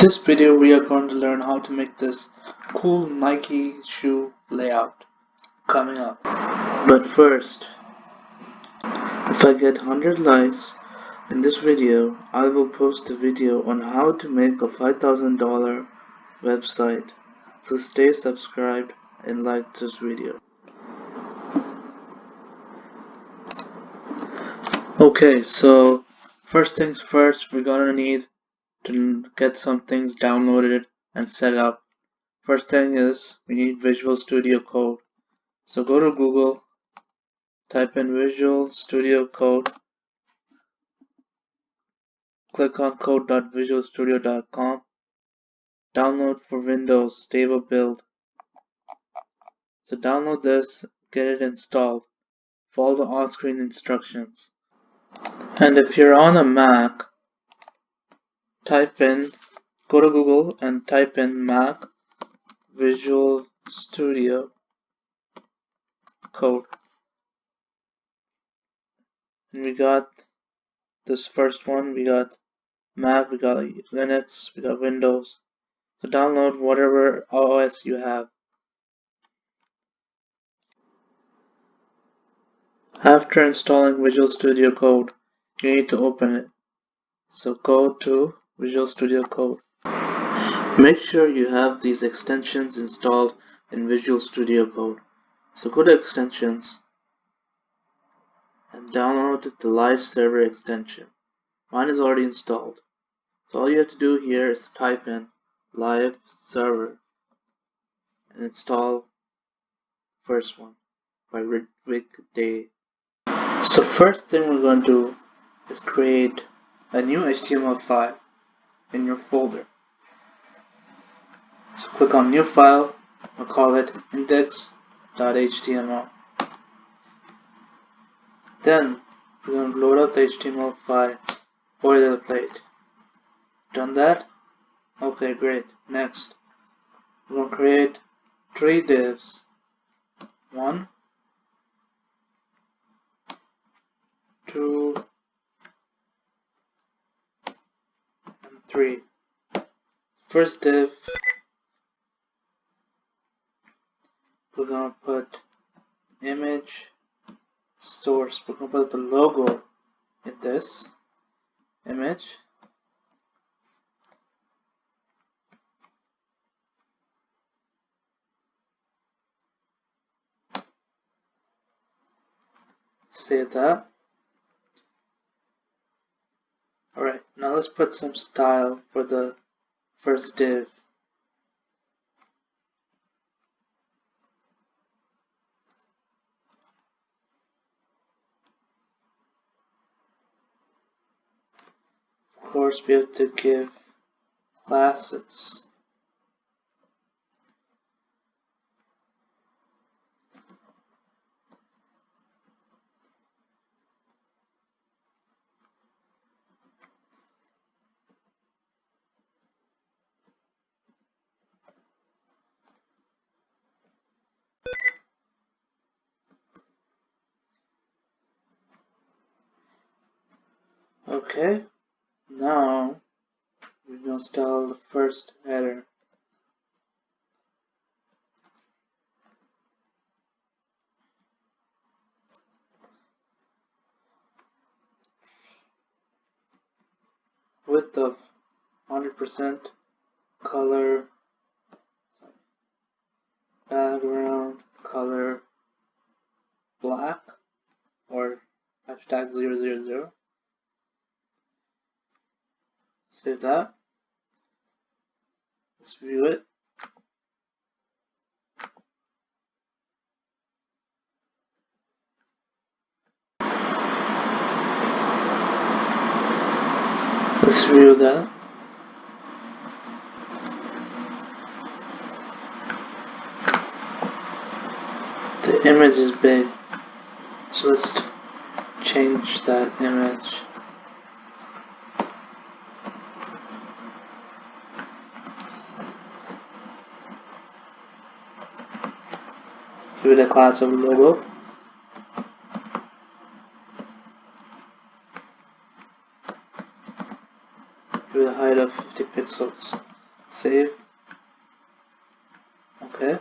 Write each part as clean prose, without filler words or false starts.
This video we are going to learn how to make this cool Nike shoe layout coming up. But first, if I get 100 likes in this video, I will post a video on how to make a $5,000 website. So stay subscribed and like this video. Okay, so first things first, we're gonna need to get some things downloaded and set up. First thing is we need Visual Studio Code. So go to Google, type in Visual Studio Code, click on code.visualstudio.com, download for Windows, stable build. So download this, get it installed, follow the on-screen instructions. And if you're on a Mac, go to Google and type in Mac Visual Studio Code. And we got this first one, we got Mac, we got Linux, we got Windows. So download whatever OS you have. After installing Visual Studio Code, you need to open it. So go to Visual Studio Code. Make sure you have these extensions installed in Visual Studio Code. So go to Extensions and download the Live Server extension. Mine is already installed. So all you have to do here is type in Live Server and install first one by Rick Day. So first thing we're going to do is create a new HTML file in your folder. So click on New File, we'll call it index.html. Then we're going to load up the HTML file boilerplate. Done that? Okay, great. Next, we're going to create 3 divs. 1, 2, and 3. First div, we're going to put image source. We're going to put the logo in this image. Save that. Alright, now let's put some style for the first div. Of course, we have to give classes. Okay, now we're going to install the first header. Width of 100%, color, background, color, black, or hashtag 000. Save that. Let's view it. Let's view that. The image is big, so let's change that image. Give it a class of logo. Give it a height of 50 pixels. Save. Okay.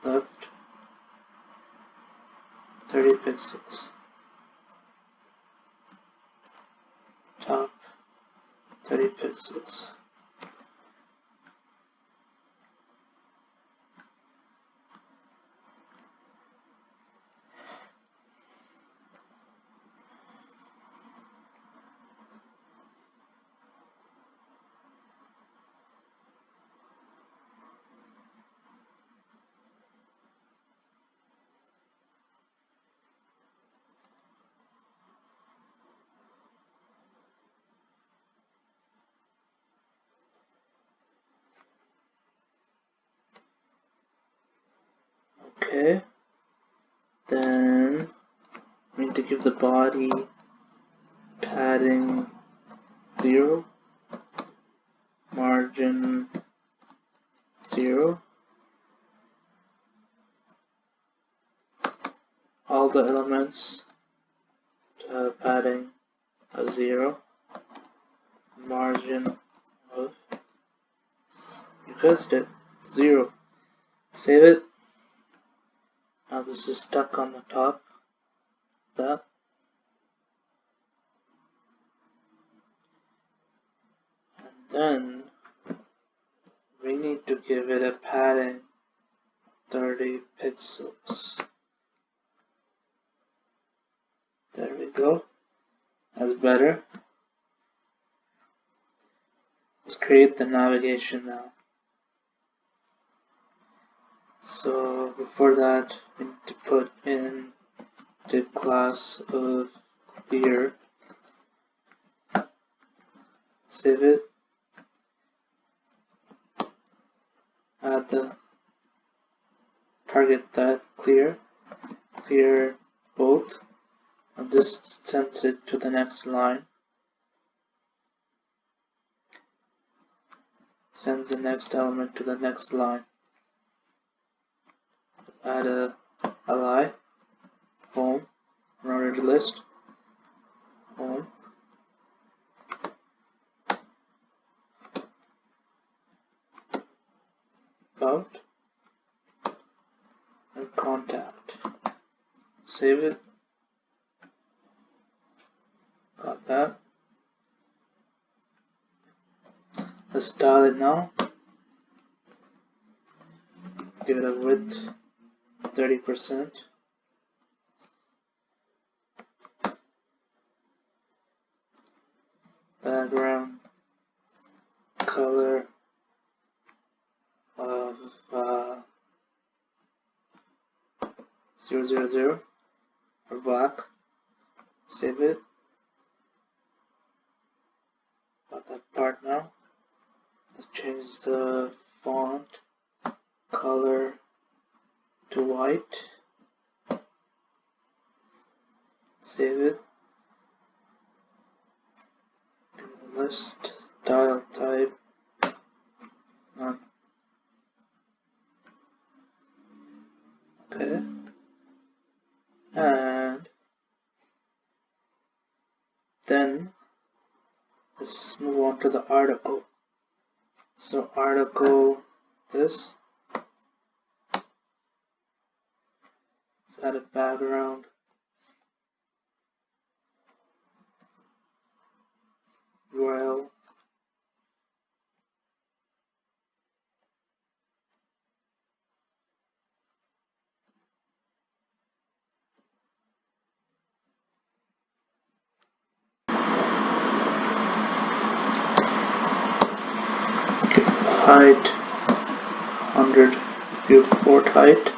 Left 30 pixels. Top 30 pixels. Okay. Then we need to give the body padding 0, margin 0, all the elements to have padding 0, margin of, you guessed it, 0. Save it. Now this is stuck on the top. That. And then we need to give it a padding 30 pixels. There we go. That's better. Let's create the navigation now. So before that, we need to put in the class of clear. Save it. Add the target that clear both. And this sends it to the next line. Sends the next element to the next line. Add a li, home, ordered list, home, about, and contact. Save it. Got that. Let's style it now. Give it a width 30%. Background color of 000 or black. Save it. Got that part now. Let's change the font color to white. Save it. List style type none. Okay. And then let's move on to the article. So article this. Let's add a background. URL. Height 100 viewport height.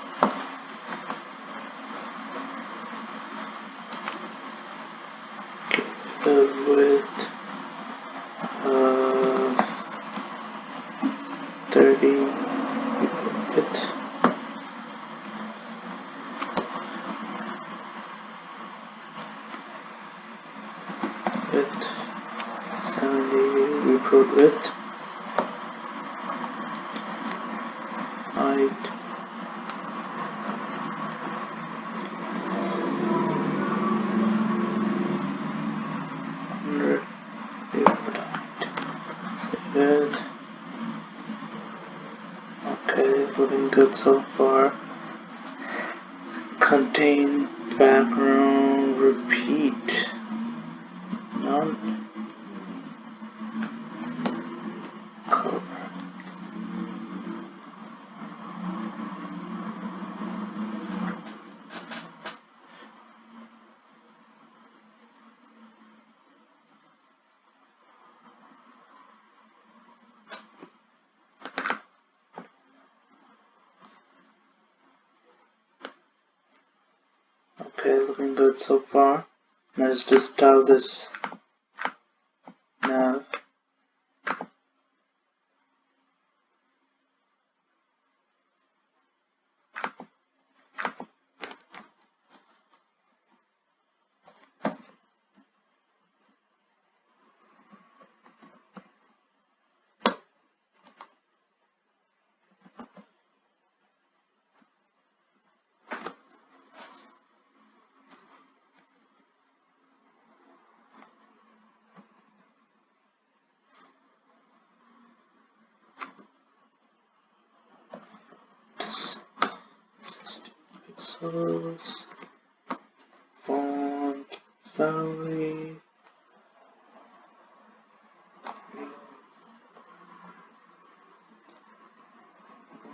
Width 30 width. Width 70 viewport width. Height Save it. Okay, looking good so far. Contain background repeat. None. Cover. Okay, looking good so far. Let's just style this nav. Pixels, font, family,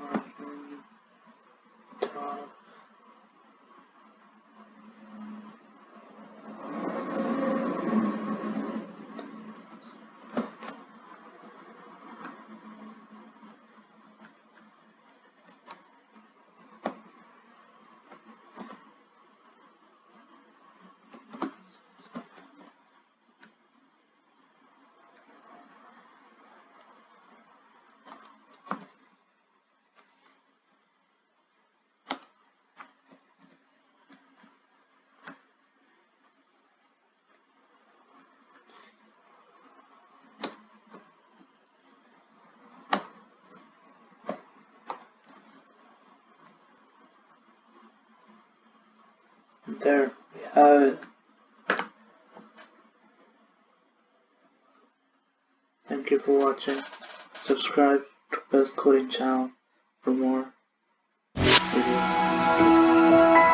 margin, top. There we have it. Thank you for watching. Subscribe to Best Coding channel for more videos.